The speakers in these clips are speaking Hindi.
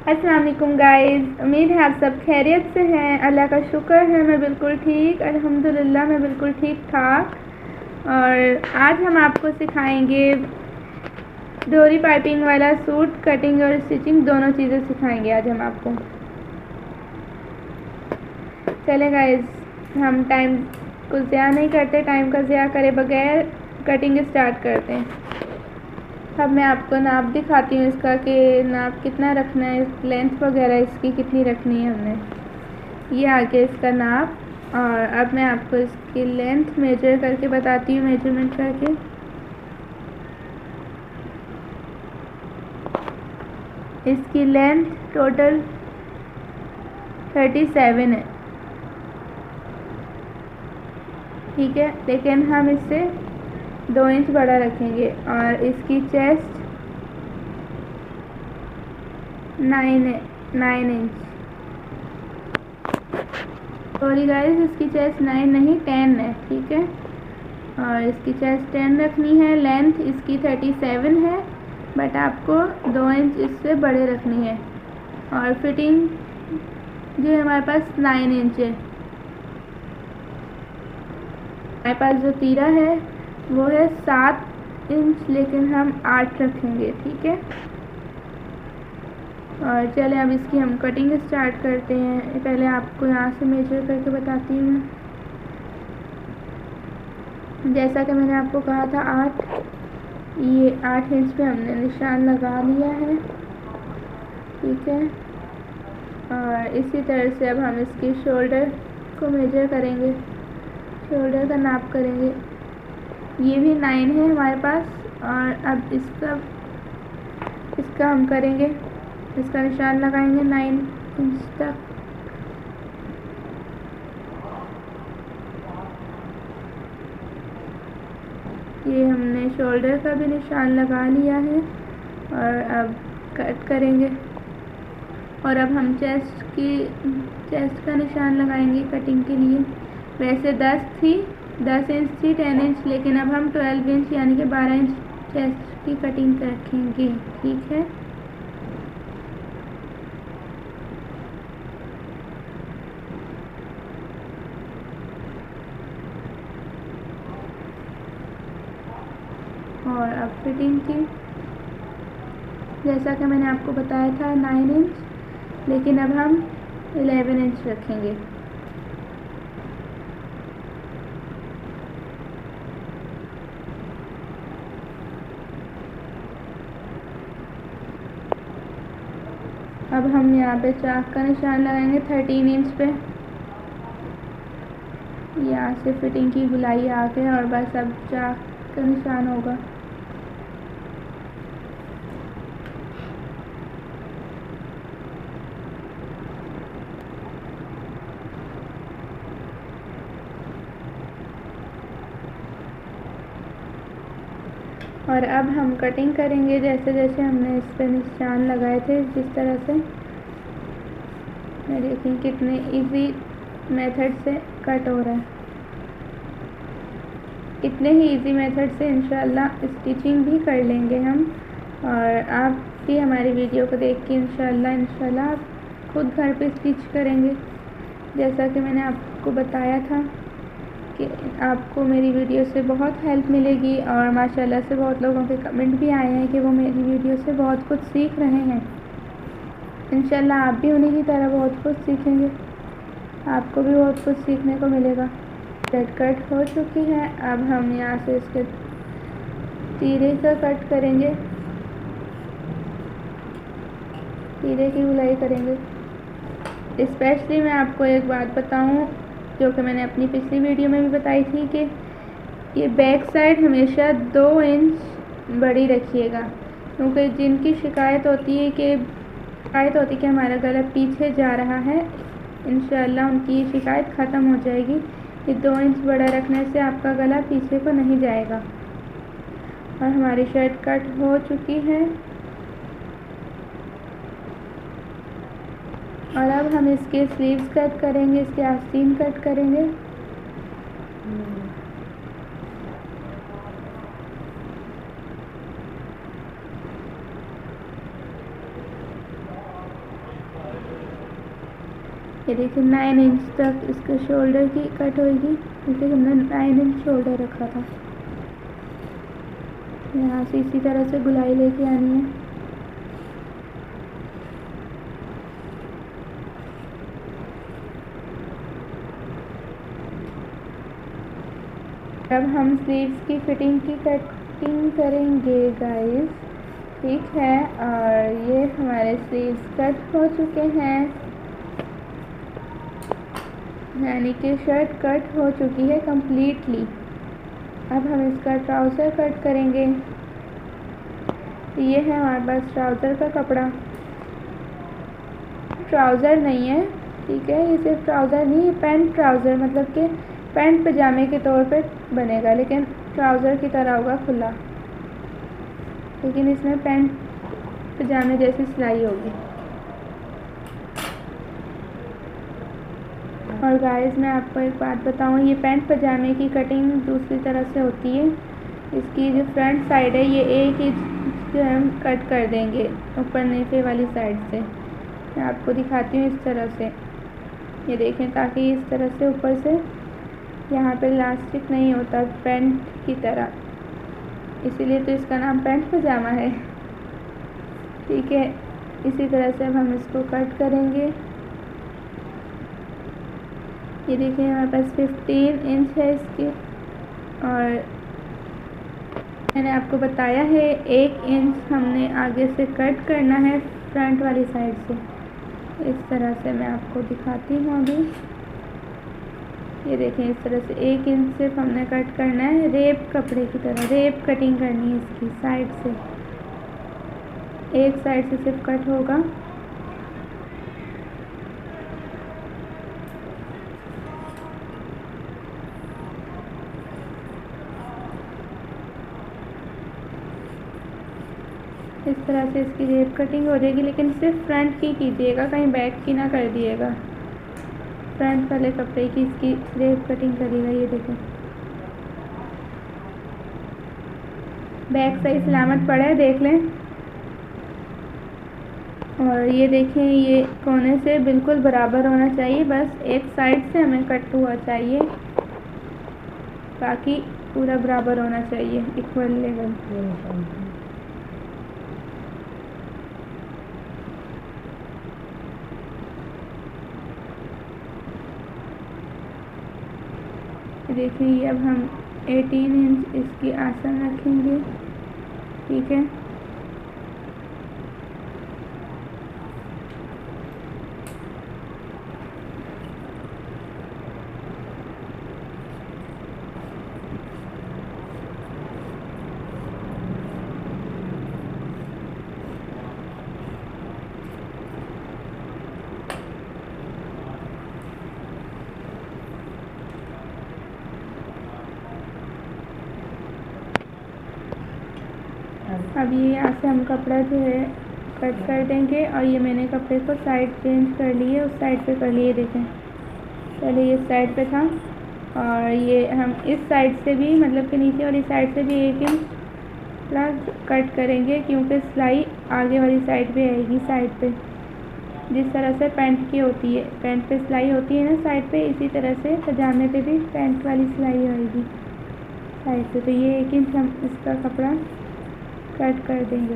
अस्सलाम वालेकुम गाइस, उम्मीद है आप सब खैरियत से हैं। अल्लाह का शुक्र है मैं बिल्कुल ठीक, अल्हम्दुलिल्लाह मैं बिल्कुल ठीक ठाक। और आज हम आपको सिखाएंगे डोरी पाइपिंग वाला सूट कटिंग और स्टिचिंग दोनों चीज़ें सिखाएंगे आज हम आपको। चले गाइस, हम टाइम को ज़्यादा नहीं करते, टाइम का ज़्यादा करे बगैर कटिंग स्टार्ट करते हैं। अब मैं आपको नाप दिखाती हूँ इसका कि नाप कितना रखना है, लेंथ वगैरह इसकी कितनी रखनी है हमने। ये आगे इसका नाप। और अब मैं आपको इसकी लेंथ मेजर करके बताती हूँ, मेजरमेंट करके। इसकी लेंथ टोटल 37 है, ठीक है, लेकिन हम इससे 2 इंच बड़ा रखेंगे। और इसकी चेस्ट 9 इंच। सॉरी गाइस, इसकी चेस्ट 9 नहीं 10 है, ठीक है। और इसकी चेस्ट 10 रखनी है। लेंथ इसकी 37 है, बट आपको 2 इंच इससे बड़े रखनी है। और फिटिंग जो है हमारे पास 9 इंच है। हमारे पास जो तीरा है वो है 7 इंच, लेकिन हम 8 रखेंगे, ठीक है। और चलें अब इसकी हम कटिंग स्टार्ट करते हैं। पहले आपको यहाँ से मेजर करके बताती हूँ मैं। जैसा कि मैंने आपको कहा था 8, ये 8 इंच पे हमने निशान लगा लिया है, ठीक है। और इसी तरह से अब हम इसकी शोल्डर को मेजर करेंगे, शोल्डर का नाप करेंगे। ये भी 9 है हमारे पास। और अब इसका हम करेंगे, इसका निशान लगाएंगे 9 इंच तक। ये हमने शोल्डर का भी निशान लगा लिया है। और अब कट करेंगे। और अब हम चेस्ट का निशान लगाएंगे कटिंग के लिए। वैसे 10 इंच थी 10 इंच, लेकिन अब हम 12 इंच यानी कि 12 इंच चेस्ट की कटिंग रखेंगे, ठीक है। और अब फिटिंग की, जैसा कि मैंने आपको बताया था 9 इंच, लेकिन अब हम 11 इंच रखेंगे। अब हम यहाँ पे चाक का निशान लगाएंगे 13 इंच पे। यहाँ से फिटिंग की गुलाई आके और बस अब चाक का निशान होगा। और अब हम कटिंग करेंगे जैसे जैसे हमने इस पर निशान लगाए थे, जिस तरह से। मैं देखिए कितने इजी मेथड से कट हो रहा है। इतने ही इजी मेथड से इंशाल्लाह स्टिचिंग भी कर लेंगे हम। और आप भी हमारी वीडियो को देख के इंशाल्लाह आप खुद घर पे स्टिच करेंगे। जैसा कि मैंने आपको बताया था कि आपको मेरी वीडियो से बहुत हेल्प मिलेगी। और माशाल्लाह से बहुत लोगों के कमेंट भी आए हैं कि वो मेरी वीडियो से बहुत कुछ सीख रहे हैं। इंशाल्लाह आप भी उन्हीं की तरह बहुत कुछ सीखेंगे, आपको भी बहुत कुछ सीखने को मिलेगा। कट हो चुकी है। अब हम यहाँ से इसके तीरे का कट करेंगे, तीरे की गुलाई करेंगे। स्पेशली मैं आपको एक बात बताऊँ जो कि मैंने अपनी पिछली वीडियो में भी बताई थी कि ये बैक साइड हमेशा 2 इंच बड़ी रखिएगा, क्योंकि जिनकी शिकायत होती है कि हमारा गला पीछे जा रहा है, इंशाल्लाह उनकी ये शिकायत ख़त्म हो जाएगी। ये 2 इंच बड़ा रखने से आपका गला पीछे को नहीं जाएगा। और हमारी शर्ट कट हो चुकी है। और अब हम इसके स्लीव्स कट करेंगे, इसके आस्तीन कट करेंगे। ये देखिए 9 इंच तक इसके शोल्डर की कट होगी, क्योंकि हमने 9 इंच शोल्डर रखा था। यहाँ से इसी तरह से गुलाई लेके आनी है। अब हम स्लीव्स की फिटिंग की कटिंग करेंगे गाइस, ठीक है। और ये हमारे स्लीव्स कट हो चुके हैं, यानी कि शर्ट कट हो चुकी है कम्प्लीटली। अब हम इसका ट्राउज़र कट करेंगे। ये है हमारे पास ट्राउज़र का कपड़ा, ट्राउज़र नहीं है, ठीक है, ये सिर्फ ट्राउज़र नहीं, ये पैंट ट्राउज़र, मतलब कि पैंट पजामे के तौर पे बनेगा, लेकिन ट्राउज़र की तरह होगा खुला, लेकिन इसमें पैंट पजामे जैसी सिलाई होगी। और गाइस मैं आपको एक बात बताऊं, ये पैंट पजामे की कटिंग दूसरी तरह से होती है। इसकी जो फ्रंट साइड है ये एक इंच जो हम कट कर देंगे ऊपर नीचे वाली साइड से। मैं आपको दिखाती हूँ इस तरह से, ये देखें, ताकि इस तरह से ऊपर से यहाँ पे इलास्टिक नहीं होता पैंट की तरह, इसीलिए तो इसका नाम पैंट पजामा है, ठीक है। इसी तरह से अब हम इसको कट करेंगे। ये देखिए हमारे पास 15 इंच है इसकी, और मैंने आपको बताया है 1 इंच हमने आगे से कट करना है फ्रंट वाली साइड से। इस तरह से मैं आपको दिखाती हूँ अभी, ये देखें, इस तरह से 1 इंच सिर्फ हमने कट करना है, रेप कपड़े की तरह रेप कटिंग करनी है इसकी साइड से, एक साइड से सिर्फ कट होगा। इस तरह से इसकी रेप कटिंग हो जाएगी, लेकिन सिर्फ फ्रंट की कीजिएगा, कहीं बैक की ना कर दिएगा। फ्रंट वाले कपड़े की इसकी रेप कटिंग करिएगा। ये देखें बैक सही सलामत पड़ा है, देख लें। और ये देखें ये कोने से बिल्कुल बराबर होना चाहिए, बस एक साइड से हमें कट हुआ चाहिए, बाकी पूरा बराबर होना चाहिए, इक्वल लेवल। देखिए अब हम 18 इंच इसकी आसन रखेंगे, ठीक है। अब ये यहाँ से हम कपड़ा जो है कट कर देंगे, और ये मैंने कपड़े को साइड चेंज कर लिए, उस साइड पे कर लिए। देखें पहले ये साइड पे था, और ये हम इस साइड से भी, मतलब कि नीचे वाली साइड से भी 1 इंच प्लस कट करेंगे, क्योंकि सिलाई आगे वाली साइड पे आएगी, साइड पे जिस तरह से पैंट की होती है, पैंट पे सिलाई होती है ना साइड पे, इसी तरह से पजामे पे भी पैंट वाली सिलाई आएगी साइड से। तो ये 1 इंच हम इसका कपड़ा कट कर देंगे।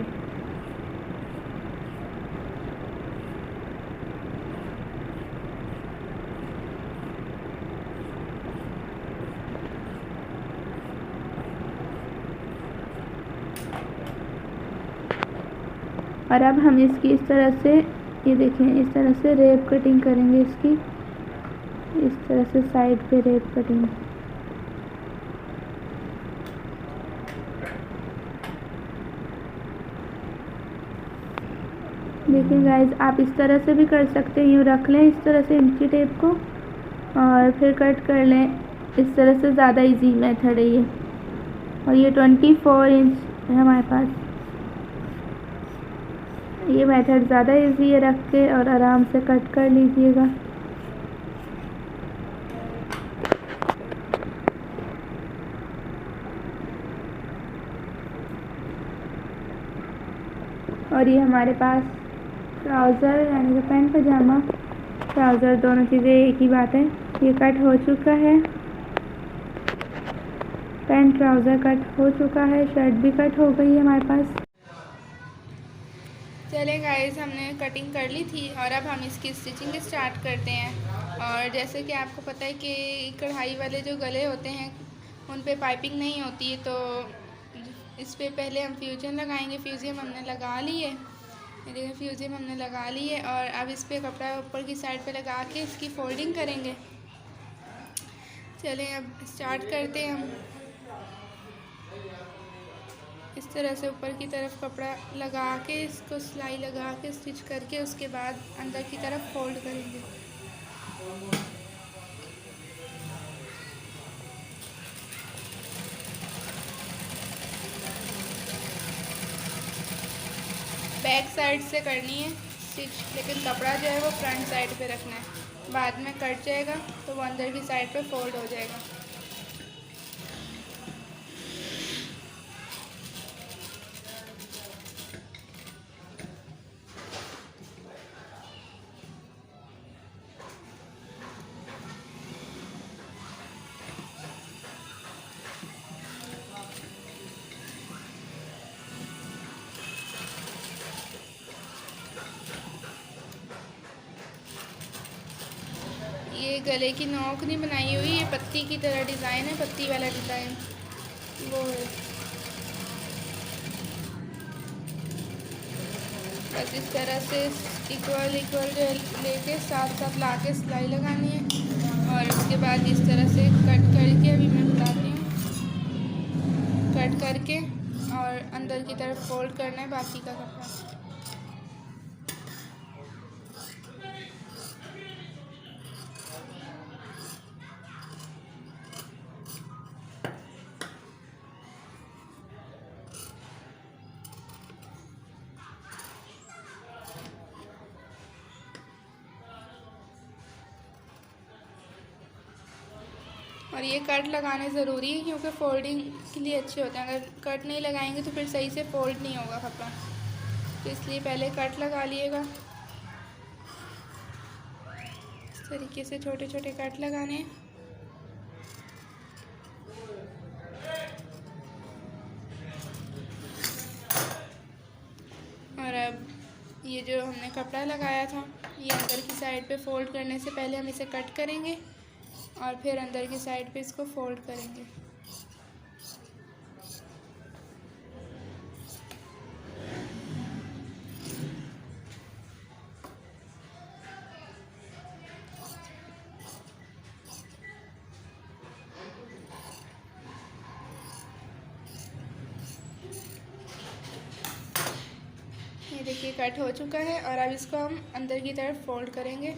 और अब हम इसकी इस तरह से, ये देखें, इस तरह से रेप कटिंग करेंगे इसकी, इस तरह से साइड पे रेप कटिंग। देखिए गाइज आप इस तरह से भी कर सकते हैं, यूँ रख लें इस तरह से इंची टेप को और फिर कट कर लें, इस तरह से ज़्यादा इजी मेथड है ये। और ये 24 इंच है हमारे पास, ये मेथड ज़्यादा इजी है, रख के और आराम से कट कर लीजिएगा। और ये हमारे पास ट्राउज़र यानी कि पैंट पजामा ट्राउज़र दोनों चीज़ें एक ही बात है। ये कट हो चुका है, पैंट ट्राउज़र कट हो चुका है, शर्ट भी कट हो गई है हमारे पास। चले गाइस, हमने कटिंग कर ली थी और अब हम इसकी स्टिचिंग स्टार्ट करते हैं। और जैसे कि आपको पता है कि कढ़ाई वाले जो गले होते हैं उन पे पाइपिंग नहीं होती है, तो इस पे पहले हम फ्यूजन लगाएंगे। फ्यूजियम हमने लगा ली है, ये देखिए फ्यूजियम हमने लगा ली है। और अब इस पे कपड़ा ऊपर की साइड पे लगा के इसकी फोल्डिंग करेंगे। चलें अब स्टार्ट करते हैं हम। इस तरह से ऊपर की तरफ कपड़ा लगा के इसको सिलाई लगा के स्टिच करके उसके बाद अंदर की तरफ फोल्ड करेंगे। बैक साइड से करनी है स्टिच, लेकिन कपड़ा जो है वो फ्रंट साइड पे रखना है। बाद में कट जाएगा तो वो अंदर की साइड पे फोल्ड हो जाएगा। ये गले की नोक नहीं बनाई हुई, ये पत्ती की तरह डिज़ाइन है, पत्ती वाला डिज़ाइन वो है। बस इस तरह से इक्वल जो लेके साथ साथ ला के सिलाई लगानी है। और उसके बाद इस तरह से कट करके, अभी मैं बताती हूँ, कट करके और अंदर की तरफ फोल्ड करना है बाकी का कपड़ा। और ये कट लगाने ज़रूरी है क्योंकि फोल्डिंग के लिए अच्छे होते हैं। अगर कट नहीं लगाएंगे तो फिर सही से फोल्ड नहीं होगा कपड़ा, तो इसलिए पहले कट लगा लिएगा। इस तरीके से छोटे छोटे कट लगाने हैं। और अब ये जो हमने कपड़ा लगाया था ये अंदर की साइड पे फोल्ड करने से पहले हम इसे कट करेंगे और फिर अंदर की साइड पे इसको फोल्ड करेंगे। ये देखिए कट हो चुका है और अब इसको हम अंदर की तरफ फोल्ड करेंगे।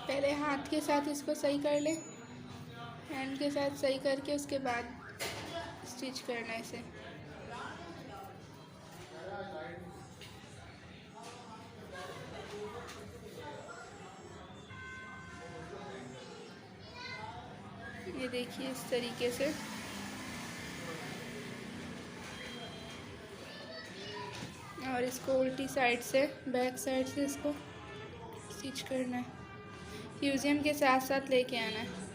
पहले हाथ के साथ इसको सही कर लें, हैंड के साथ सही करके उसके बाद स्टिच करना है इसे। ये देखिए इस तरीके से। और इसको उल्टी साइड से, बैक साइड से इसको स्टिच करना है, फ्यूजियम के साथ साथ लेके आना है।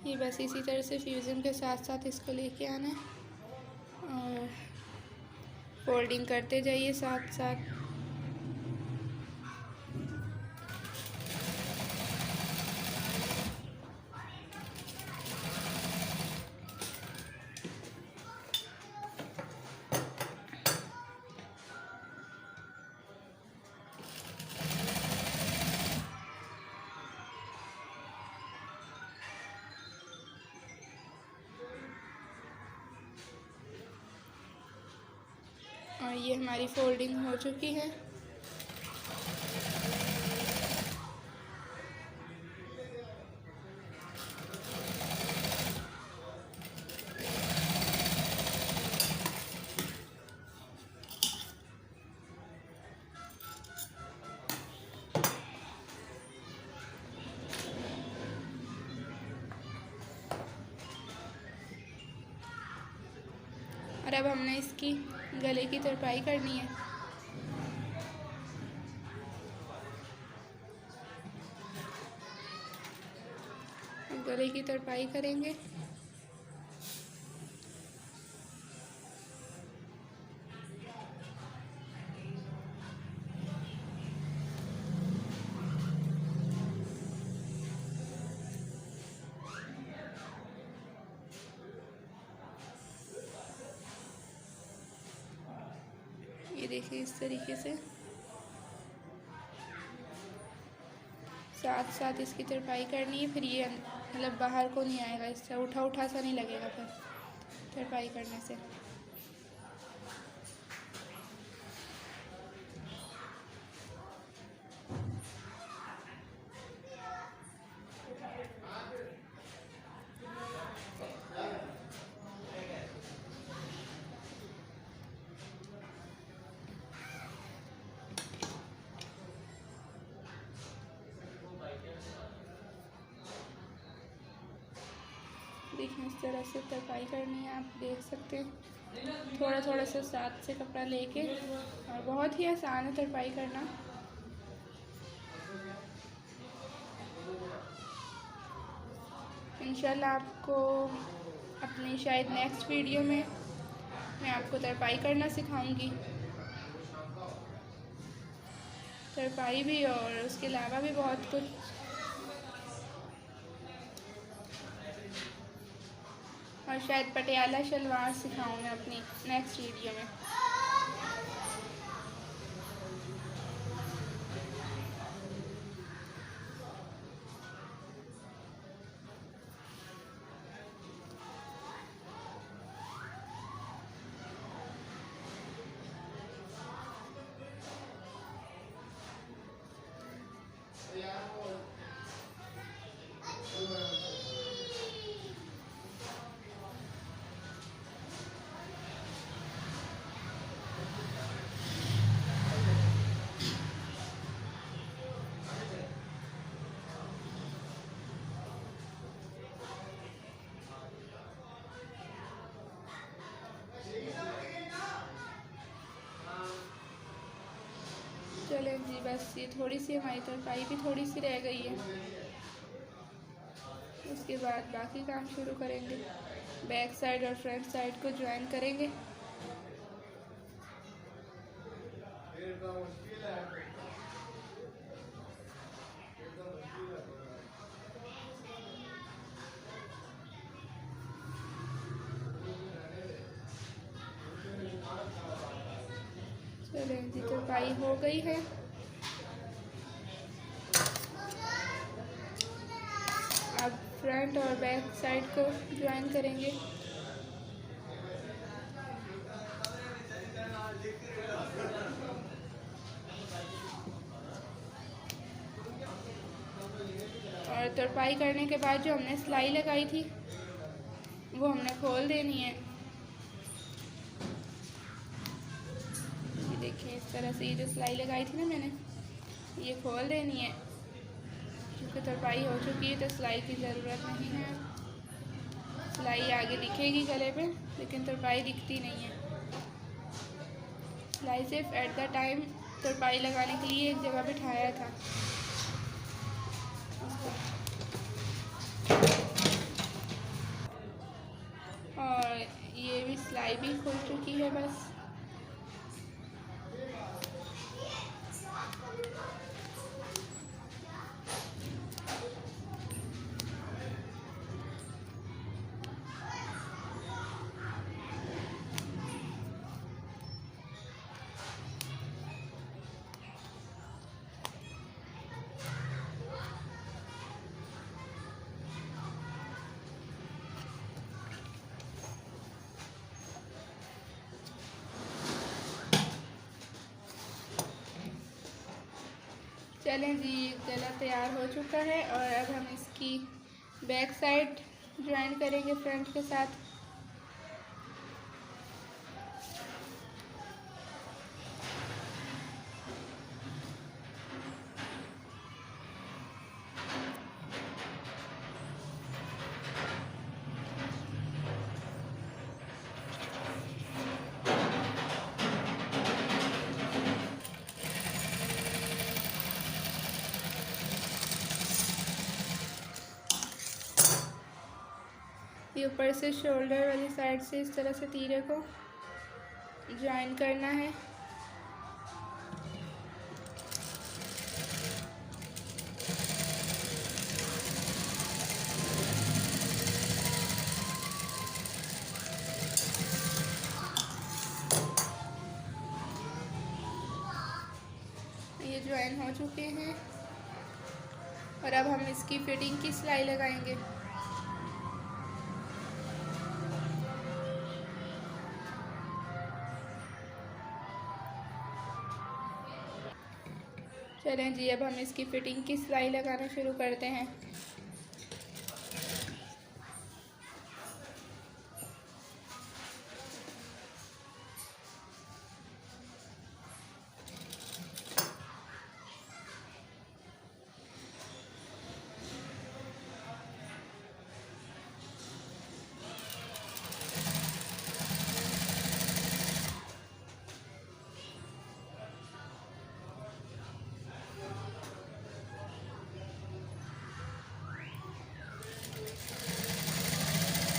ये बस इसी तरह से फ्यूज़न के साथ साथ इसको लेके आना है और फोल्डिंग करते जाइए साथ साथ। और ये हमारी फोल्डिंग हो चुकी है। और अब हमने इसकी गले की तरपाई करनी है। गले की तरपाई करेंगे। ये देखिए इस तरीके से साथ साथ इसकी तरपाई करनी है। फिर ये मतलब बाहर को नहीं आएगा, इससे उठा उठा सा नहीं लगेगा फिर तरपाई करने से। देखिए इस तरह से तरपाई करनी है, आप देख सकते हैं। थोड़ा थोड़ा सा साथ से कपड़ा लेके, और बहुत ही आसान है तरपाई करना। इंशाल्लाह आपको अपनी शायद नेक्स्ट वीडियो में मैं आपको तरपाई करना सिखाऊंगी। तरपाई भी और उसके अलावा भी बहुत कुछ। और शायद पटियाला शलवार सिखाऊँ मैं अपनी नेक्स्ट वीडियो में। चलें जी, बस ये थोड़ी सी हमारी तरपाई भी थोड़ी सी रह गई है। उसके बाद बाकी काम शुरू करेंगे। बैक साइड और फ्रंट साइड को ज्वाइन करेंगे। चलें जी, तरपाई हो गई है। अब फ्रंट और बैक साइड को ज्वाइन करेंगे। और तरपाई करने के बाद जो हमने सिलाई लगाई थी वो हमने खोल देनी है। ये देखिए इस तरह से ये जो सिलाई लगाई थी ना मैंने, ये खोल देनी है। क्योंकि तरपाई हो चुकी है तो सिलाई की ज़रूरत नहीं है। सिलाई आगे दिखेगी गले पे, लेकिन तरपाई दिखती नहीं है। सिलाई सिर्फ एट द टाइम तरपाई लगाने के लिए एक जगह बिठाया था। और ये भी सिलाई भी खुल चुकी है बस। चलें जी, गला तैयार हो चुका है और अब हम इसकी बैक साइड ज्वाइन करेंगे फ्रंट के साथ। ये ऊपर से शोल्डर वाली साइड से इस तरह से तीरे को ज्वाइन करना है। ये ज्वाइन हो चुके हैं और अब हम इसकी फिटिंग की सिलाई लगाएंगे। चलें जी, अब हम इसकी फिटिंग की सिलाई लगाना शुरू करते हैं।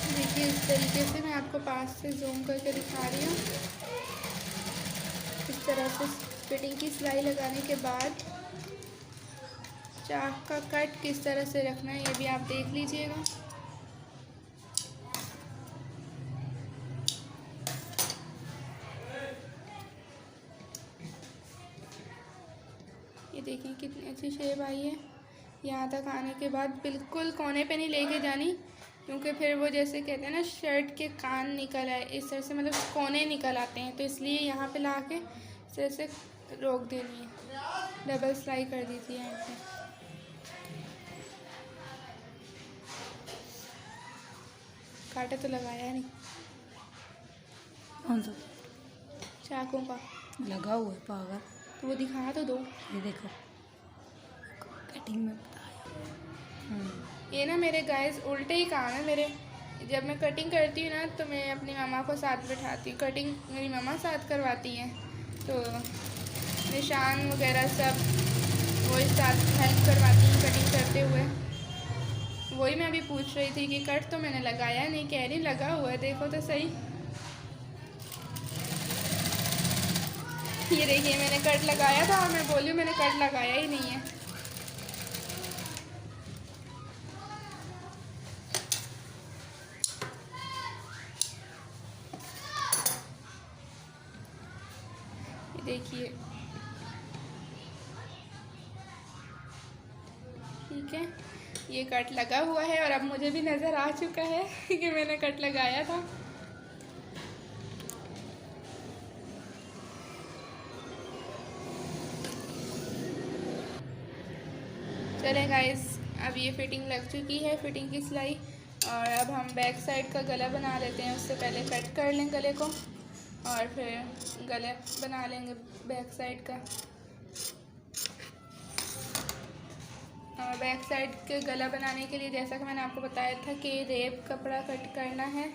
देखिए, इस तरीके से मैं आपको पास से जूम करके दिखा रही हूँ। इस तरह से फिटिंग की सिलाई लगाने के बाद चाक का कट किस तरह से रखना है ये भी आप देख लीजिएगा। ये देखें कितनी अच्छी शेप आई है। यहाँ तक आने के बाद बिल्कुल कोने पे नहीं लेके जानी, क्योंकि फिर वो जैसे कहते हैं ना शर्ट के कान निकल आए, इस तरह से मतलब कोने निकल आते हैं, तो इसलिए यहाँ पे ला के इस तरह से रोक देनी है। डबल सिलाई कर दीजिए यहाँ पे। कांटा तो लगाया नहीं। कौन सा? चाकू का लगा हुआ है पागल। तो वो दिखा तो दो। ये देखो कटिंग में बताया। ये ना मेरे गाइस उल्टे ही काम है मेरे। जब मैं कटिंग करती हूँ ना तो मैं अपनी मामा को साथ बैठाती हूँ, कटिंग मेरी मामा साथ करवाती हैं, तो निशान वगैरह सब वही साथ हेल्प करवाती हैं कटिंग करते हुए। वही मैं अभी पूछ रही थी कि कट तो मैंने लगाया नहीं, कह रही लगा हुआ है, देखो तो सही। ये देखिए मैंने कट लगाया था और मैं बोली मैंने कट लगाया ही नहीं है। देखिए ठीक है, ये कट लगा हुआ है और अब मुझे भी नज़र आ चुका है कि मैंने कट लगाया था। चलें गाइस, अब ये फिटिंग लग चुकी है, फिटिंग की सिलाई। और अब हम बैक साइड का गला बना लेते हैं। उससे पहले कट कर लें गले को और फिर गले बना लेंगे बैक साइड का। और बैक साइड के गला बनाने के लिए जैसा कि मैंने आपको बताया था कि रेप कपड़ा कट करना है।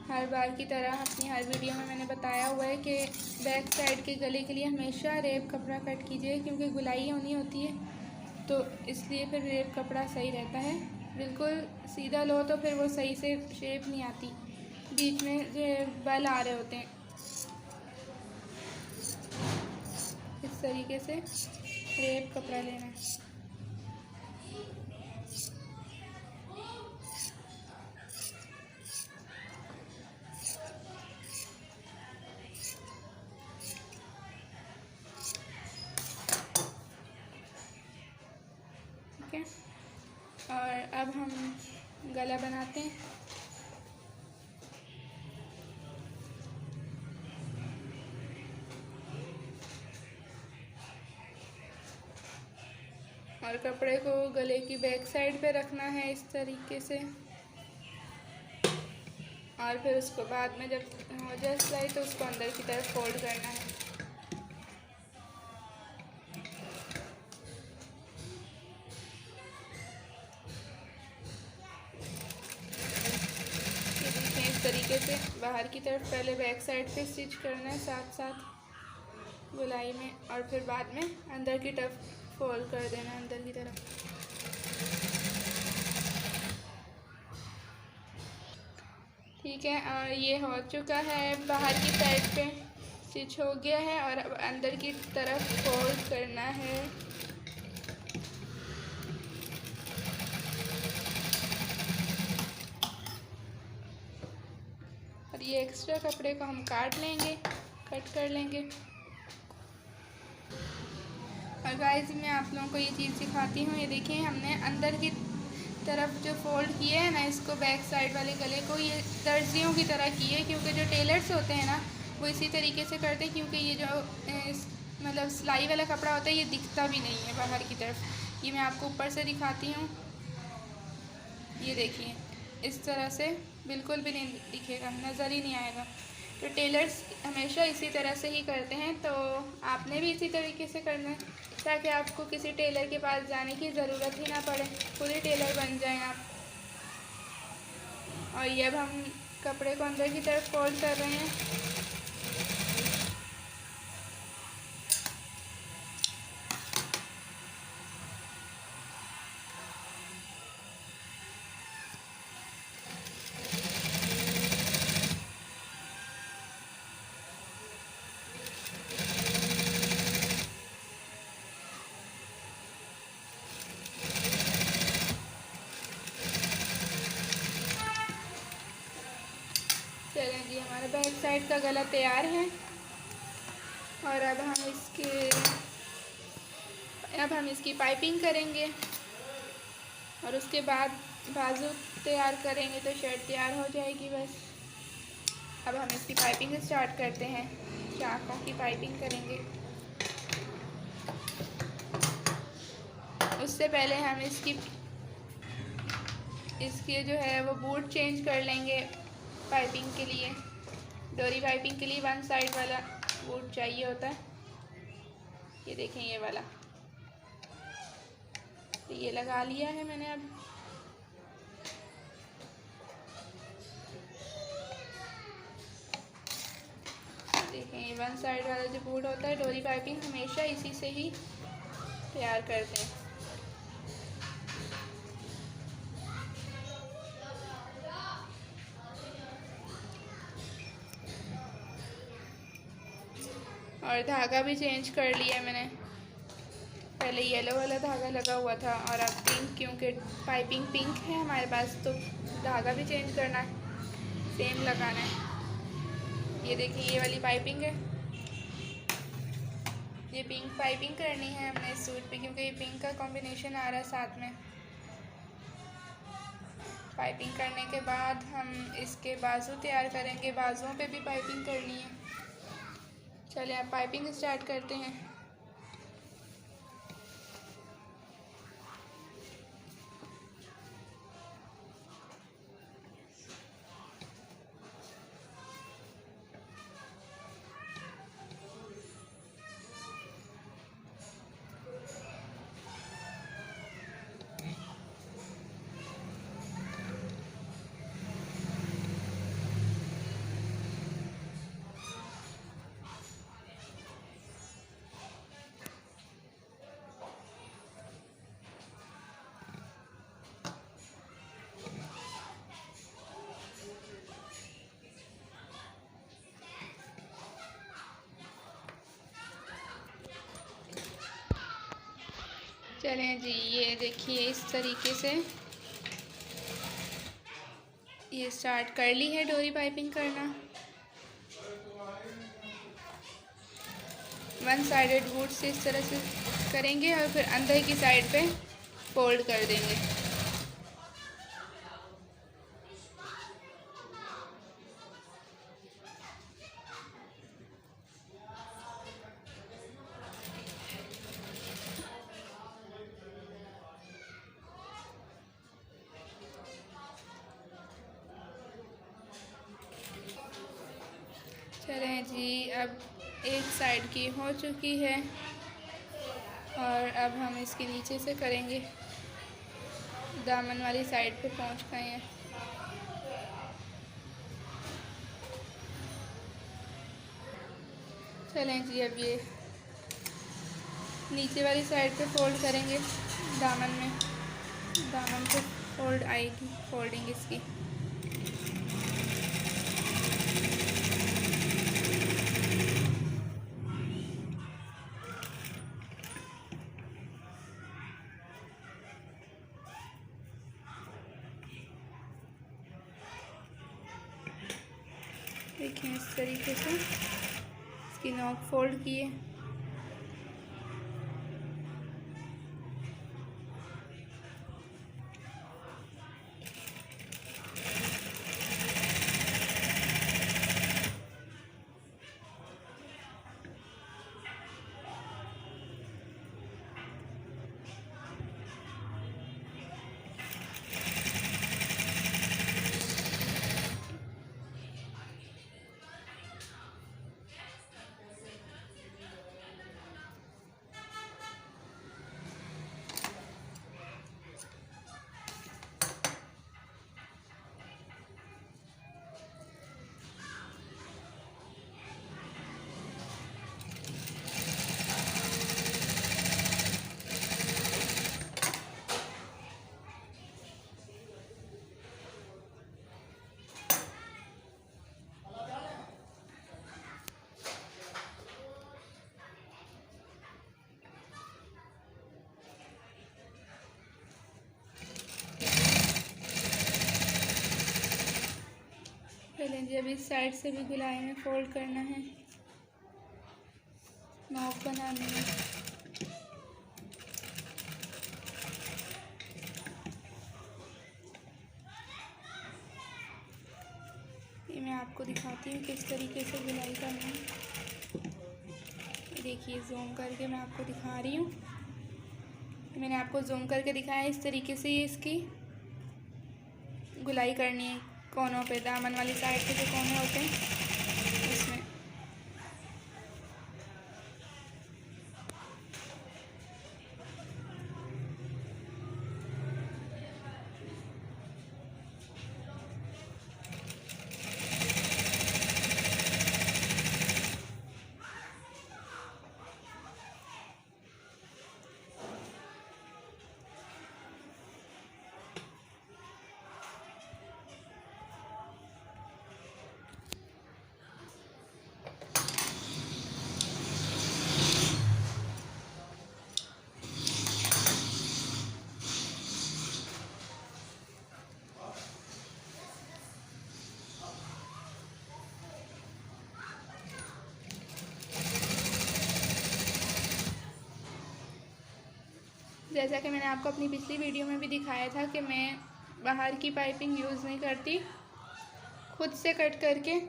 हर बार की तरह अपनी हर वीडियो में मैंने बताया हुआ है कि बैक साइड के गले के लिए हमेशा रेप कपड़ा कट कीजिए, क्योंकि गुलाई होनी होती है, तो इसलिए फिर रेप कपड़ा सही रहता है। बिल्कुल सीधा लो तो फिर वो सही से शेप नहीं आती, बीच में जो बल आ रहे होते हैं। इस तरीके से रेप कपड़ा लेना है। ठीक है, और अब हम गला बनाते हैं। और कपड़े को गले की बैक साइड पे रखना है इस तरीके से। और फिर उसको बाद में जब हो जाए सिलाई तो उसको अंदर की तरफ फोल्ड करना है। ये देखिए इस तरीके से बाहर की तरफ पहले बैक साइड पे स्टिच करना है साथ साथ गोलाई में, और फिर बाद में अंदर की तरफ फोल्ड कर देना है अंदर की तरफ। ठीक है, और ये हो चुका है, बाहर की साइड पे स्टिच हो गया है और अब अंदर की तरफ फोल्ड करना है। और ये एक्स्ट्रा कपड़े को हम काट लेंगे, कट कर लेंगे। और गाइस मैं आप लोगों को ये चीज़ सिखाती हूँ। ये देखिए हमने अंदर की तरफ जो फोल्ड किए हैं ना, इसको बैक साइड वाले गले को ये दर्जियों की तरह किए, क्योंकि जो टेलर्स होते हैं ना वो इसी तरीके से करते हैं, क्योंकि ये जो मतलब सिलाई वाला कपड़ा होता है ये दिखता भी नहीं है बाहर की तरफ। ये मैं आपको ऊपर से दिखाती हूँ। ये देखिए इस तरह से बिल्कुल भी नहीं दिखेगा, नज़र ही नहीं आएगा। तो टेलर्स हमेशा इसी तरह से ही करते हैं, तो आपने भी इसी तरीके से करना है ताकि आपको किसी टेलर के पास जाने की ज़रूरत ही ना पड़े, खुद ही टेलर बन जाएं आप। और ये अब हम कपड़े को अंदर की तरफ फोल्ड कर रहे हैं। चलें जी, हमारा बैक साइड का गला तैयार है। और अब हम इसकी पाइपिंग करेंगे और उसके बाद बाजू तैयार करेंगे तो शर्ट तैयार हो जाएगी बस। अब हम इसकी पाइपिंग स्टार्ट करते हैं, चाकों की पाइपिंग करेंगे। उससे पहले हम इसकी जो है वो बूट चेंज कर लेंगे। पाइपिंग के लिए, डोरी पाइपिंग के लिए वन साइड वाला बूट चाहिए होता है। ये देखें ये वाला, तो ये लगा लिया है मैंने। अब देखें ये वन साइड वाला जो बूट होता है, डोरी पाइपिंग हमेशा इसी से ही तैयार करते हैं। और धागा भी चेंज कर लिया मैंने, पहले येलो वाला धागा लगा हुआ था और अब पिंक, क्योंकि पाइपिंग पिंक है हमारे पास तो धागा भी चेंज करना है, सेम लगाना है। ये देखिए ये वाली पाइपिंग है, ये पिंक पाइपिंग करनी है हमने इस सूट पे, क्योंकि ये पिंक का कॉम्बिनेशन आ रहा है साथ में। पाइपिंग करने के बाद हम इसके बाजू तैयार करेंगे, बाजुओं पे भी पाइपिंग करनी है। चलिए अब पाइपिंग स्टार्ट करते हैं। चलें जी, ये देखिए इस तरीके से ये स्टार्ट कर ली है डोरी पाइपिंग करना। वन साइडेड बूट से इस तरह से करेंगे और फिर अंदर की साइड पे फोल्ड कर देंगे। चलें जी, अब एक साइड की हो चुकी है और अब हम इसके नीचे से करेंगे। दामन वाली साइड पे पहुंच गए हैं। चलें जी, अब ये नीचे वाली साइड पे फोल्ड करेंगे। दामन पे फोल्ड आएगी, फोल्डिंग इसकी। देखिए इस तरीके से इसकी नोक फोल्ड किए। चलें जी, अभी इस साइड से भी गोलाई में फोल्ड करना है, नोक बनानी है। ये मैं आपको दिखाती हूँ किस तरीके से गोलाई करना है। देखिए जूम करके मैं आपको दिखा रही हूँ। मैंने आपको जूम करके दिखाया है, इस तरीके से ये इसकी गोलाई करनी है कोनों पे। दामन वाली साइड के जो कोने होते हैं उसमें। जैसा कि मैंने आपको अपनी पिछली वीडियो में भी दिखाया था कि मैं बाहर की पाइपिंग यूज़ नहीं करती, खुद से कट करके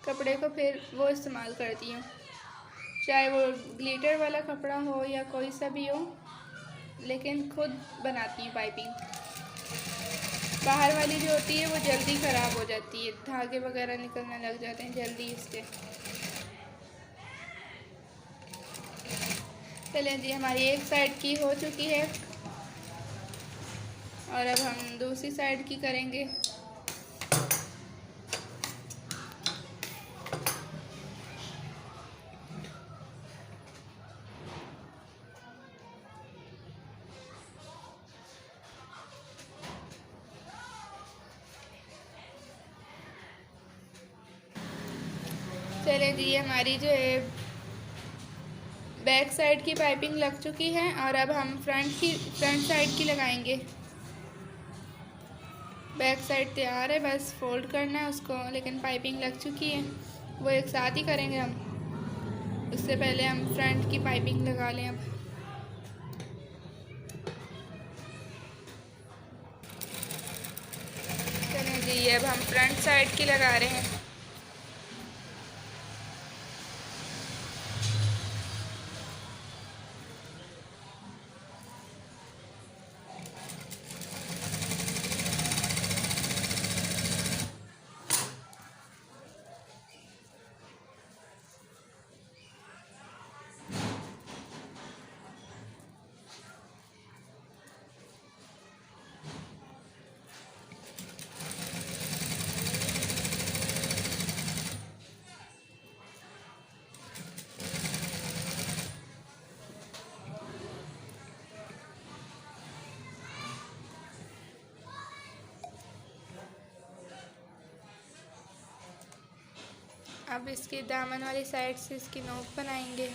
कपड़े को फिर वो इस्तेमाल करती हूँ। चाहे वो ग्लिटर वाला कपड़ा हो या कोई सा भी हो, लेकिन खुद बनाती हूँ पाइपिंग। बाहर वाली जो होती है वो जल्दी ख़राब हो जाती है, धागे वगैरह निकलने लग जाते हैं जल्दी इसके। चलें जी, हमारी एक साइड की हो चुकी है और अब हम दूसरी साइड की करेंगे। चलें जी, हमारी जो है बैक साइड की पाइपिंग लग चुकी है और अब हम फ्रंट साइड की लगाएंगे। बैक साइड तैयार है, बस फोल्ड करना है उसको, लेकिन पाइपिंग लग चुकी है, वो एक साथ ही करेंगे हम। उससे पहले हम फ्रंट की पाइपिंग लगा लें। अब चलें जी, अब हम फ्रंट साइड की लगा रहे हैं। अब इसके दामन वाली साइड से इसकी नोक बनाएंगे।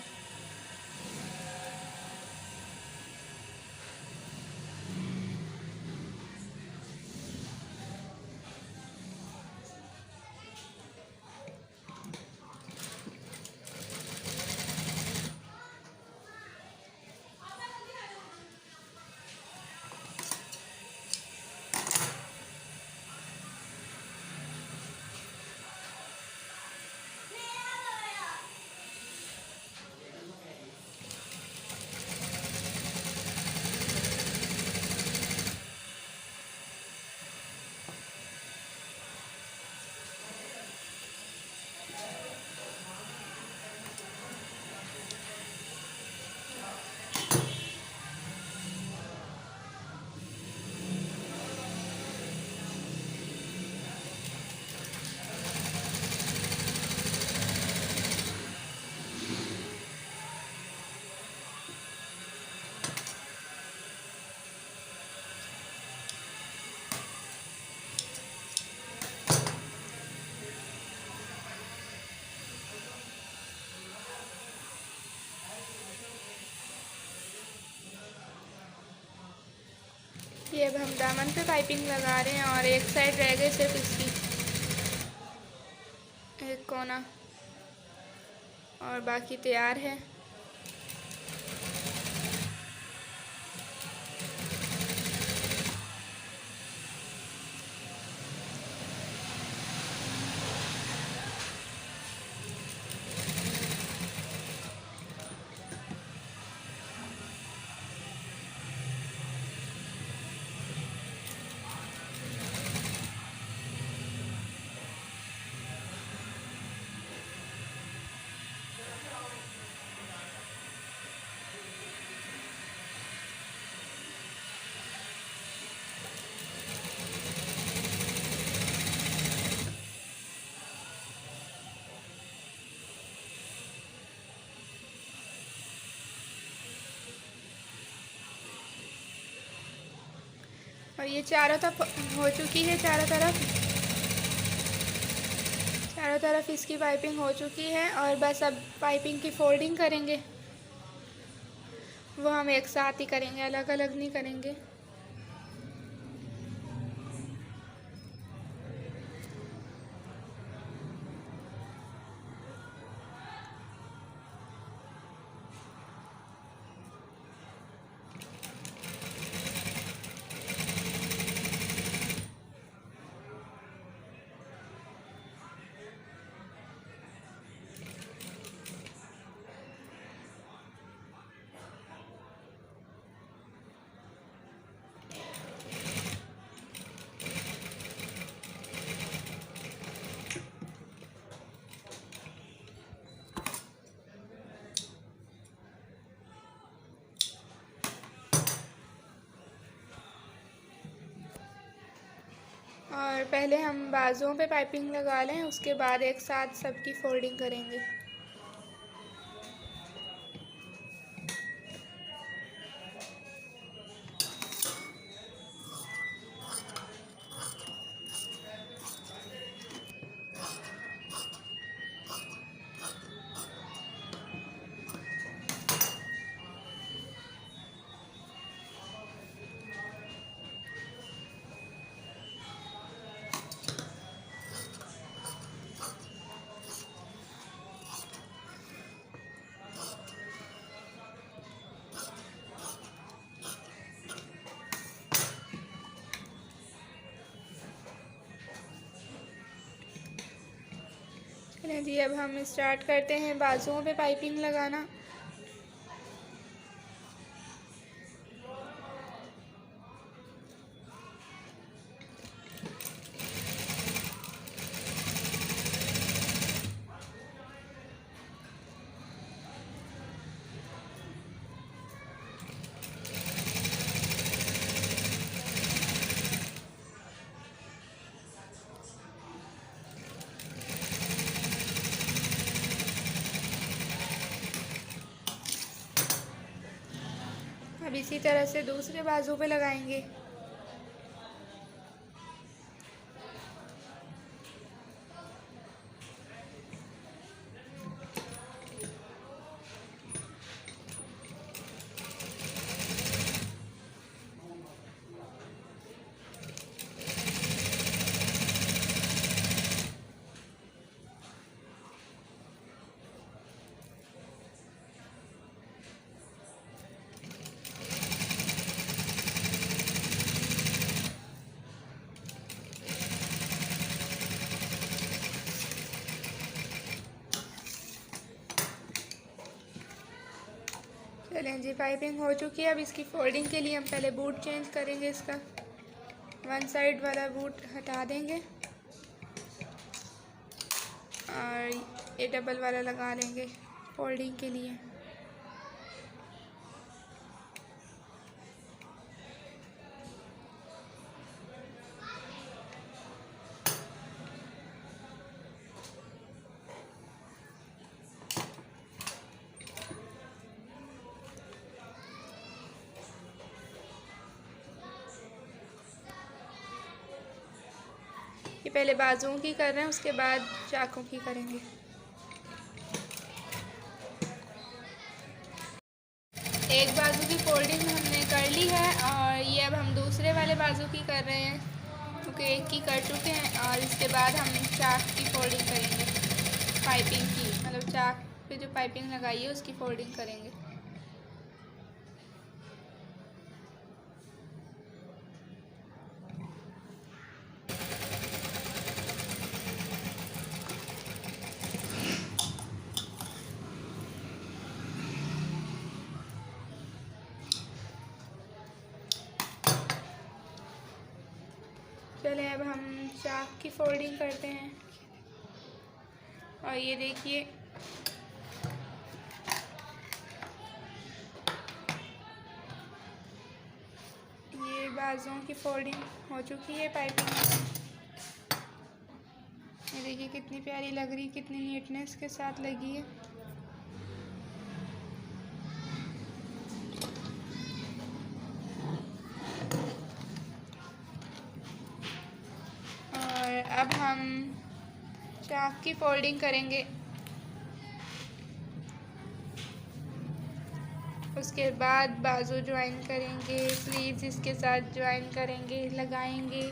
ये अब हम दामन पे पाइपिंग लगा रहे हैं और एक साइड रह गई सिर्फ इसकी, एक कोना, और बाकी तैयार है। और ये चारों तरफ हो चुकी है, चारों तरफ इसकी पाइपिंग हो चुकी है। और बस अब पाइपिंग की फोल्डिंग करेंगे, वो हम एक साथ ही करेंगे, अलग अलग नहीं करेंगे। और पहले हम बाजुओं पे पाइपिंग लगा लें, उसके बाद एक साथ सबकी फोल्डिंग करेंगे। चलिए जी, अब हम स्टार्ट करते हैं बाजुओं पे पाइपिंग लगाना। अब इसी तरह से दूसरे बाजू पे लगाएंगे। चलें जी, पाइपिंग हो चुकी है। अब इसकी फोल्डिंग के लिए हम पहले बूट चेंज करेंगे। इसका वन साइड वाला बूट हटा देंगे और ये डबल वाला लगा लेंगे फोल्डिंग के लिए। ये पहले बाजुओं की कर रहे हैं, उसके बाद चाकों की करेंगे। एक बाजू की फोल्डिंग हमने कर ली है और ये अब हम दूसरे वाले बाजू की कर रहे हैं, क्योंकि एक की कर चुके हैं। और इसके बाद हम चाक की फोल्डिंग करेंगे, पाइपिंग की, मतलब चाक पे जो पाइपिंग लगाई है उसकी फोल्डिंग करेंगे। चले अब हम चाक की फोल्डिंग करते हैं। और ये देखिए ये बाजुओं की फोल्डिंग हो चुकी है पाइपिंग। ये देखिए कितनी प्यारी लग रही, कितनी नीटनेस के साथ लगी है। और अब हम चाक की फोल्डिंग करेंगे। उसके बाद बाजू ज्वाइन करेंगे, स्लीव्स इसके साथ ज्वाइन करेंगे, लगाएंगे।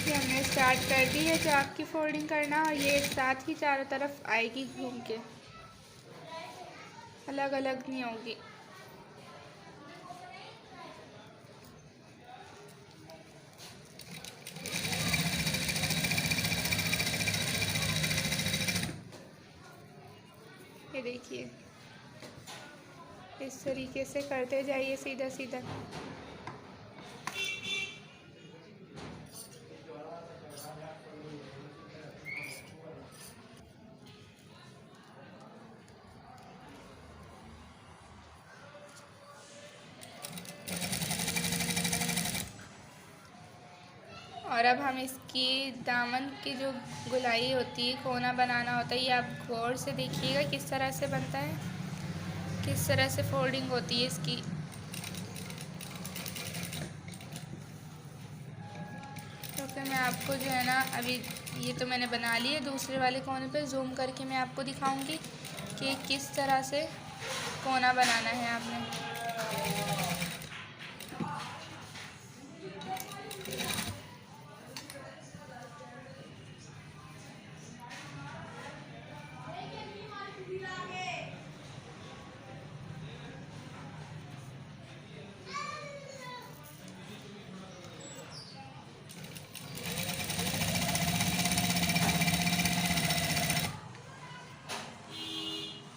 हमने स्टार्ट कर दी है चाक की फोल्डिंग करना, और ये साथ ही चारों तरफ आएगी घूम के, अलग अलग नहीं होगी। ये देखिए इस तरीके से करते जाइए सीधा सीधा। और अब हम इसकी दामन की जो गुलाई होती है, कोना बनाना होता है, ये आप गौर से देखिएगा किस तरह से बनता है, किस तरह से फोल्डिंग होती है इसकी। तो फिर मैं आपको जो है ना, अभी ये तो मैंने बना ली है, दूसरे वाले कोने पे जूम करके मैं आपको दिखाऊंगी कि किस तरह से कोना बनाना है आपने।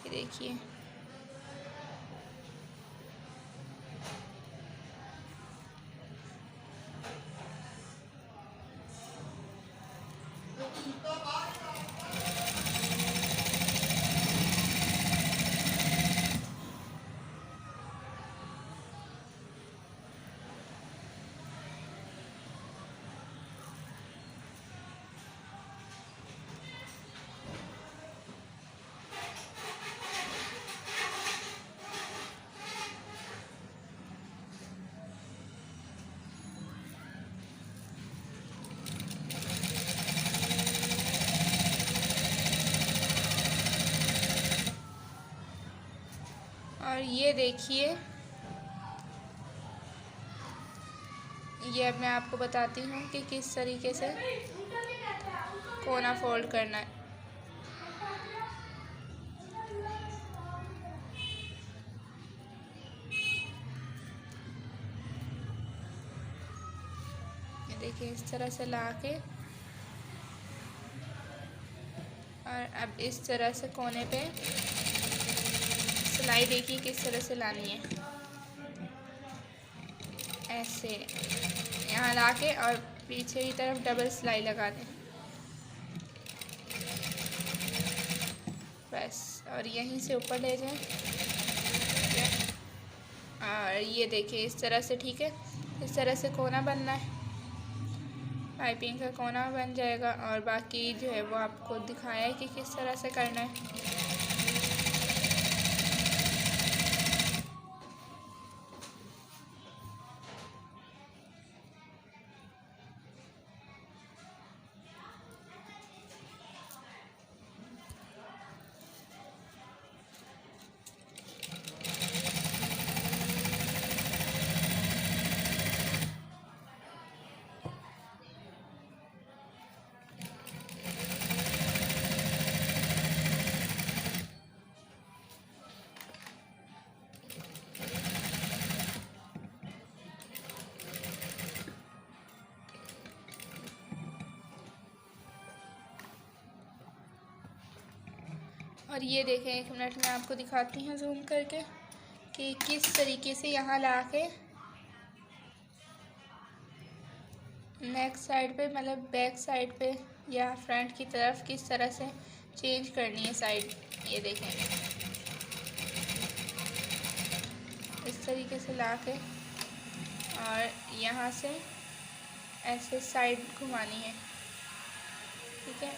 देखिए और ये देखिए, ये अब मैं आपको बताती हूँ कि किस तरीके से कोना फोल्ड करना है। ये देखिए, इस तरह से ला के और अब इस तरह से कोने पे सिलाई देखिए किस तरह से लानी है। ऐसे यहाँ ला के और पीछे की तरफ डबल सिलाई लगा दें बस, और यहीं से ऊपर ले जाएं। और ये देखिए इस तरह से, ठीक है, इस तरह से कोना बनना है, पाइपिंग का कोना बन जाएगा। और बाकी जो है वो आपको दिखाया है कि किस तरह से करना है। और ये देखें, 1 मिनट में आपको दिखाती हूँ जूम करके कि किस तरीके से यहाँ ला के नेक साइड पे, मतलब बैक साइड पे या फ्रंट की तरफ किस तरह से चेंज करनी है साइड। ये देखें, इस तरीके से ला के और यहाँ से ऐसे साइड घुमानी है, ठीक है।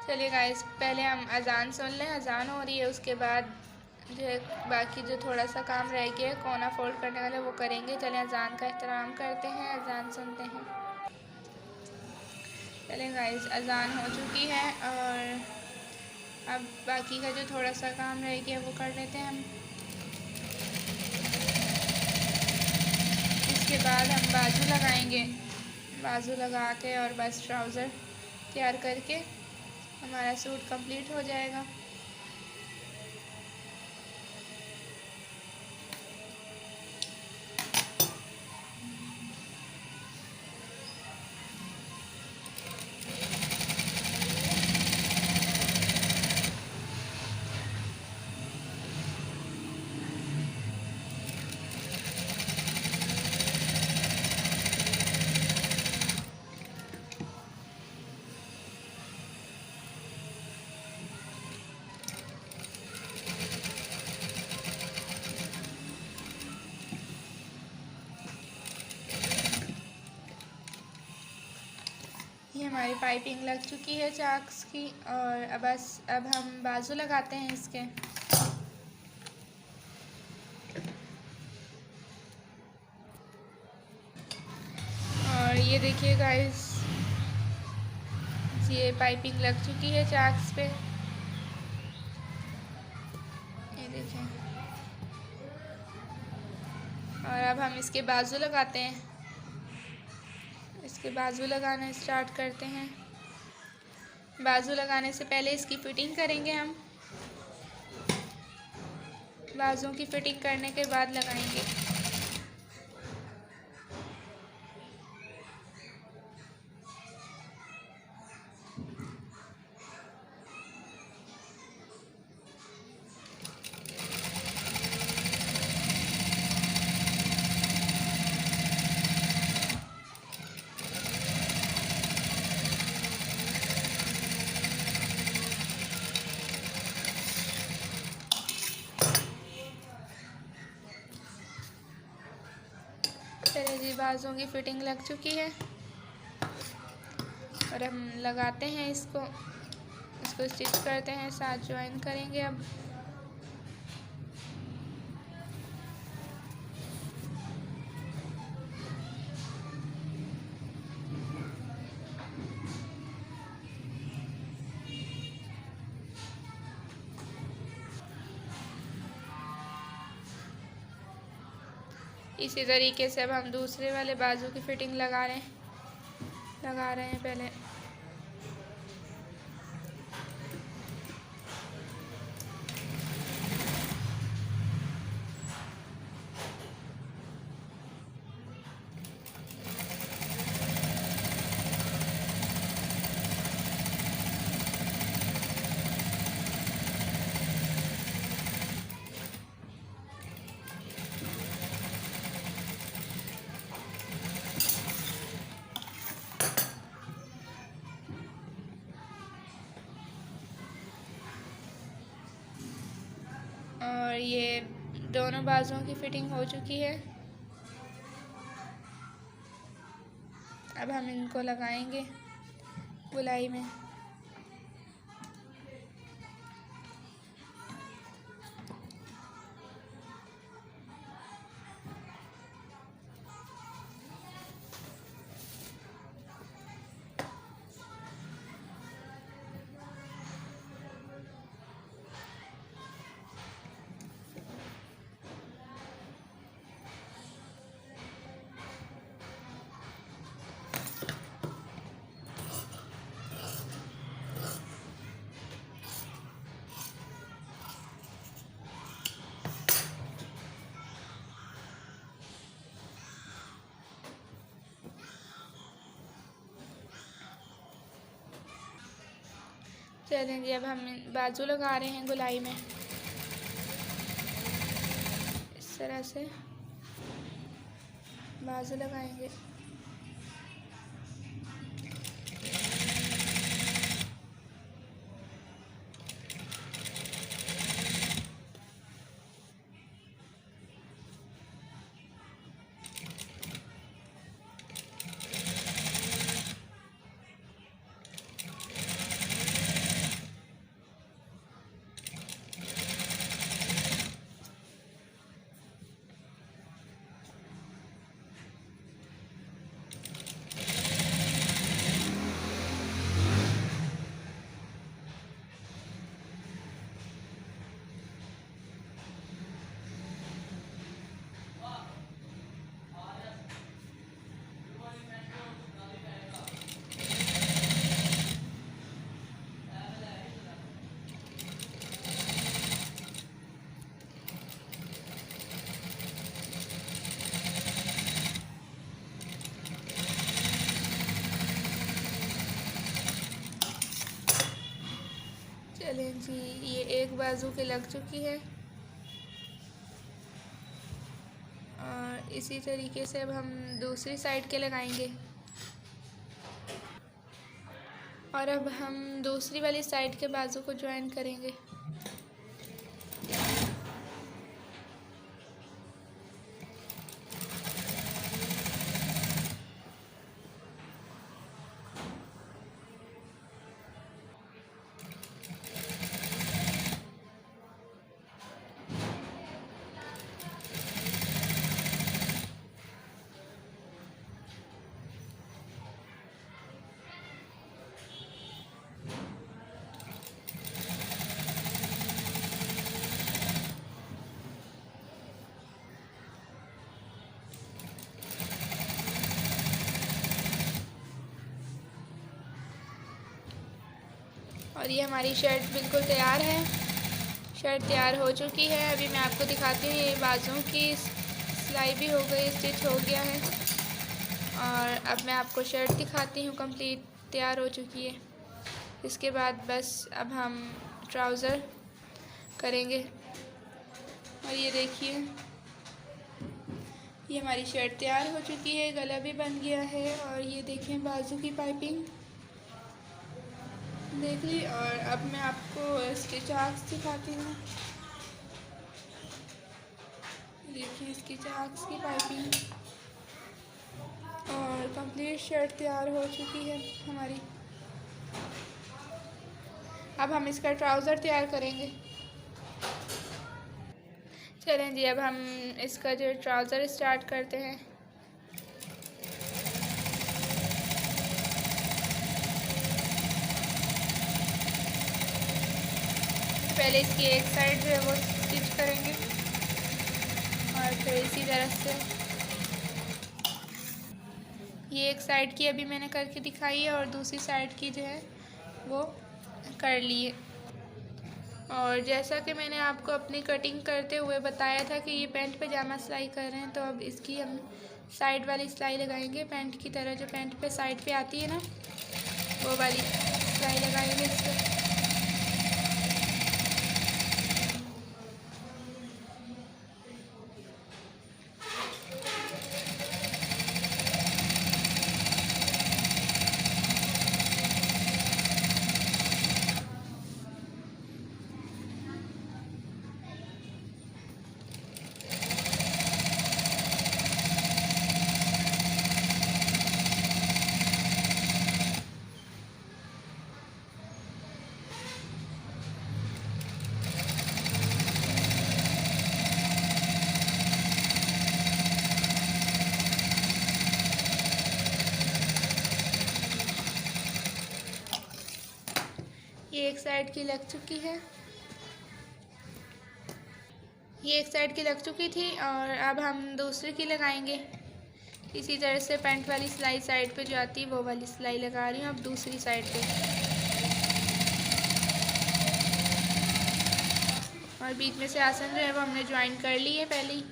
चलिए गाइस, पहले हम अजान सुन लें। अजान हो रही है, उसके बाद जो है बाकी जो थोड़ा सा काम रह गया है कोना फोल्ड करने वाला, वो करेंगे। चलिए अजान का एहतराम करते हैं, अजान सुनते हैं। चलिए गाइस, अजान हो चुकी है और अब बाकी का जो थोड़ा सा काम रह गया वो कर लेते हैं हम। इसके बाद हम बाजू लगाएंगे, बाजू लगा के और बस ट्राउज़र तैयार करके हमारा सूट कंप्लीट हो जाएगा। ये हमारी पाइपिंग लग चुकी है चाक्स की और अब हम बाजू लगाते हैं इसके। और ये देखिए गाइस, ये पाइपिंग लग चुकी है चाक्स पे, ये देखें। और अब हम इसके बाजू लगाते हैं, इसके बाजू लगाना स्टार्ट करते हैं। बाजू लगाने से पहले इसकी फिटिंग करेंगे हम, बाजुओं की फिटिंग करने के बाद लगाएंगे। बाजुओं की फिटिंग लग चुकी है और हम लगाते हैं इसको स्टिच करते हैं, साथ ज्वाइन करेंगे अब। इसी तरीके से अब हम दूसरे वाले बाजू की फिटिंग लगा रहे हैं पहले। और ये दोनों बाजुओं की फिटिंग हो चुकी है। अब हम इनको लगाएंगे गोलाई में। चलें जी, अब हम बाजू लगा रहे हैं गोलाई में। इस तरह से बाजू लगाएंगे। चलें जी, ये एक बाजू की लग चुकी है और इसी तरीके से अब हम दूसरी साइड के लगाएंगे। और अब हम दूसरी वाली साइड के बाजू को ज्वाइन करेंगे। और ये हमारी शर्ट बिल्कुल तैयार है। शर्ट तैयार हो चुकी है। अभी मैं आपको दिखाती हूँ, ये बाजुओं की सिलाई भी हो गई, स्टिच हो गया है। और अब मैं आपको शर्ट दिखाती हूँ, कंप्लीट तैयार हो चुकी है। इसके बाद बस अब हम ट्राउज़र करेंगे। और ये देखिए, ये हमारी शर्ट तैयार हो चुकी है, गला भी बन गया है। और ये देखें बाजू की पाइपिंग देख ली। और अब मैं आपको इसके चाक्स दिखाती हूँ। देखिए इसकी चाक्स की पाइपिंग। और कंप्लीट शर्ट तैयार हो चुकी है हमारी। अब हम इसका ट्राउज़र तैयार करेंगे। चलें जी, अब हम इसका जो ट्राउज़र स्टार्ट करते हैं। पहले इसकी एक साइड जो है वो स्टिच करेंगे और फिर इसी तरह से ये एक साइड की अभी मैंने करके दिखाई है और दूसरी साइड की जो है वो कर ली है। और जैसा कि मैंने आपको अपनी कटिंग करते हुए बताया था कि ये पैंट पजामा सिलाई कर रहे हैं, तो अब इसकी हम साइड वाली सिलाई लगाएंगे। पैंट की तरह जो पैंट पे साइड पे आती है ना, वो वाली सिलाई लगाएंगे इस पर। ये एक साइड की लग चुकी है, ये एक साइड की लग चुकी थी और अब हम दूसरे की लगाएंगे। इसी तरह से पैंट वाली सिलाई साइड पे जो आती है वो वाली सिलाई लगा रही हूँ अब दूसरी साइड पे। और बीच में से आसन जो है वो हमने ज्वाइन कर ली है पहले ही।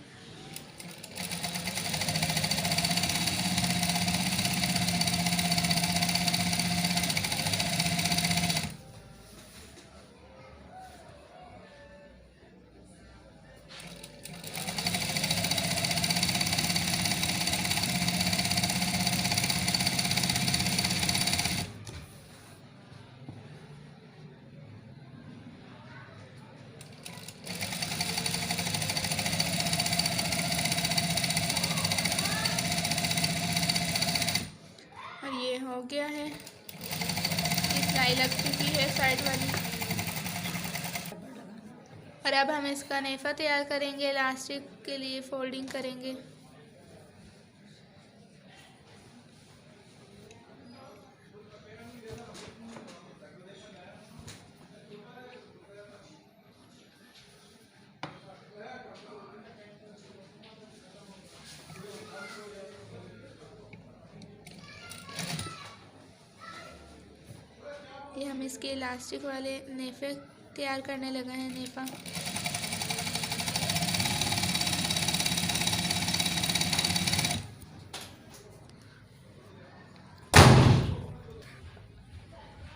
हो गया है, सिलाई लग चुकी है साइड वाली। और अब हम इसका नेफा तैयार करेंगे, इलास्टिक के लिए फोल्डिंग करेंगे। ये हम इसके इलास्टिक वाले नेफे तैयार करने लगे हैं, नेफा।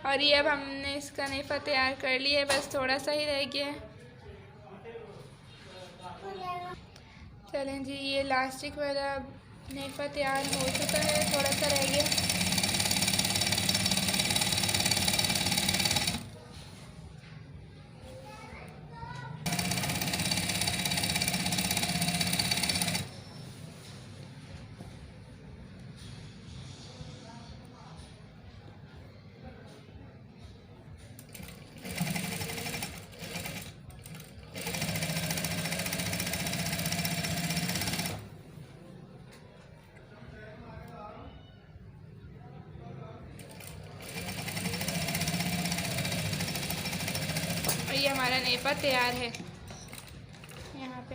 और ये अब हमने इसका नेफा तैयार कर लिया है, बस थोड़ा सा ही रह गया है। चलें जी, ये इलास्टिक वाला नेफा तैयार हो चुका है, थोड़ा सा रह गया। ये हमारा नेफा तैयार है, यहाँ पे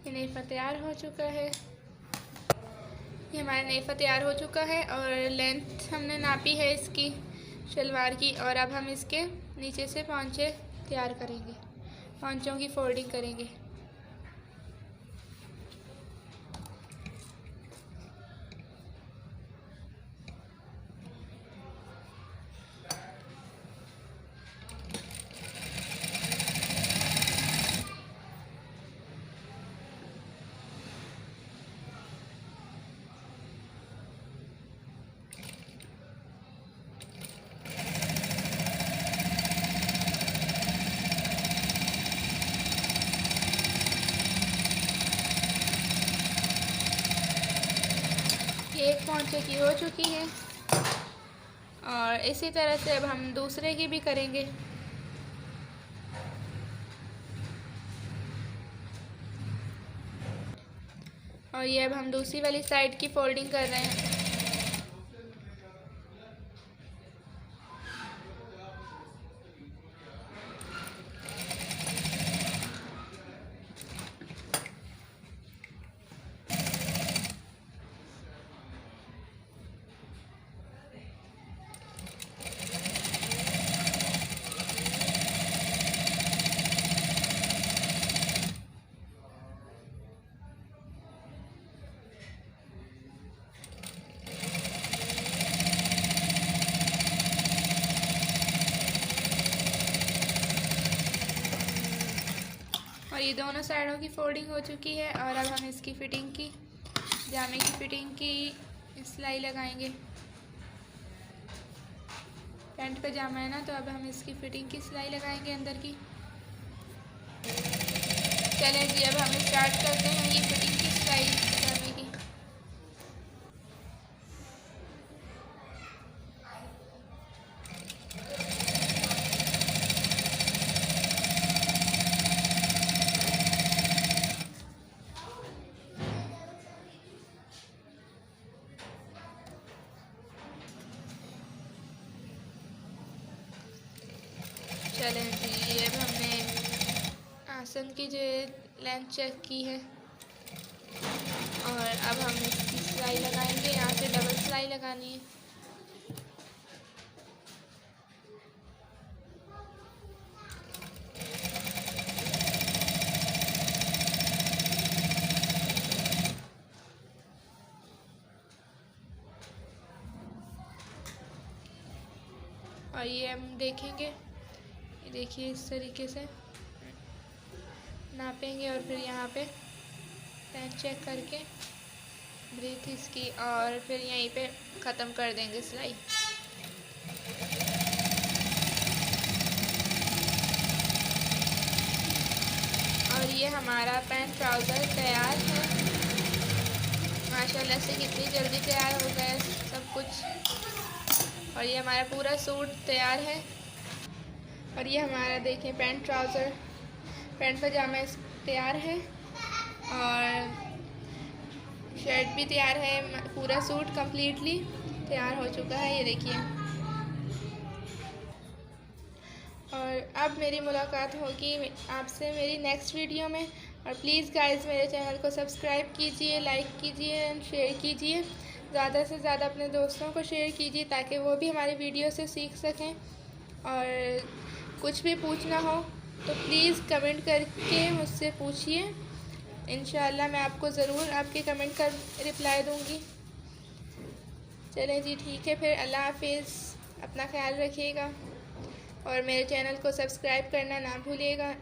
ये नेफा तैयार हो चुका है। ये हमारा नेफा तैयार हो चुका है और लेंथ हमने नापी है इसकी शलवार की। और अब हम इसके नीचे से पौंचे तैयार करेंगे, पौंचों की फोल्डिंग करेंगे। पाँव की हो चुकी है और इसी तरह से अब हम दूसरे की भी करेंगे। और ये अब हम दूसरी वाली साइड की फोल्डिंग कर रहे हैं। और ये दोनों साइडों की फोल्डिंग हो चुकी है और अब हम इसकी फिटिंग की, जामे की फिटिंग की सिलाई लगाएंगे। पैंट का जामा है ना, तो अब हम इसकी फिटिंग की सिलाई लगाएंगे अंदर की। चलें जी, अब हम स्टार्ट करते हैं ये फिटिंग की सिलाई जामे की। चलें जी, अब हमने आसन की जो लेंथ चेक की है और अब हम इसकी सिलाई लगाएंगे। यहाँ से डबल सिलाई लगानी है। और ये हम देखेंगे, ये देखिए इस तरीके से नापेंगे और फिर यहाँ पे लेंथ चेक करके ब्रीथ इसकी और फिर यहीं पे ख़त्म कर देंगे सिलाई। और ये हमारा पैंट ट्राउज़र तैयार है। माशाल्लाह से कितनी जल्दी तैयार हो गया सब कुछ। और ये हमारा पूरा सूट तैयार है। और ये हमारा देखें पैंट ट्राउज़र, पैंट पजामा तैयार है और शर्ट भी तैयार है। पूरा सूट कम्प्लीटली तैयार हो चुका है, ये देखिए। और अब मेरी मुलाकात होगी आपसे मेरी नेक्स्ट वीडियो में। और प्लीज़ गाइस मेरे चैनल को सब्सक्राइब कीजिए, लाइक कीजिए एंड शेयर कीजिए। ज़्यादा से ज़्यादा अपने दोस्तों को शेयर कीजिए ताकि वो भी हमारी वीडियो से सीख सकें। और कुछ भी पूछना हो तो प्लीज़ कमेंट करके मुझसे पूछिए। इंशाअल्लाह मैं आपको ज़रूर आपके कमेंट का रिप्लाई दूँगी। चलें जी, ठीक है फिर, अल्लाह हाफिज़, अपना ख्याल रखिएगा और मेरे चैनल को सब्सक्राइब करना ना भूलिएगा।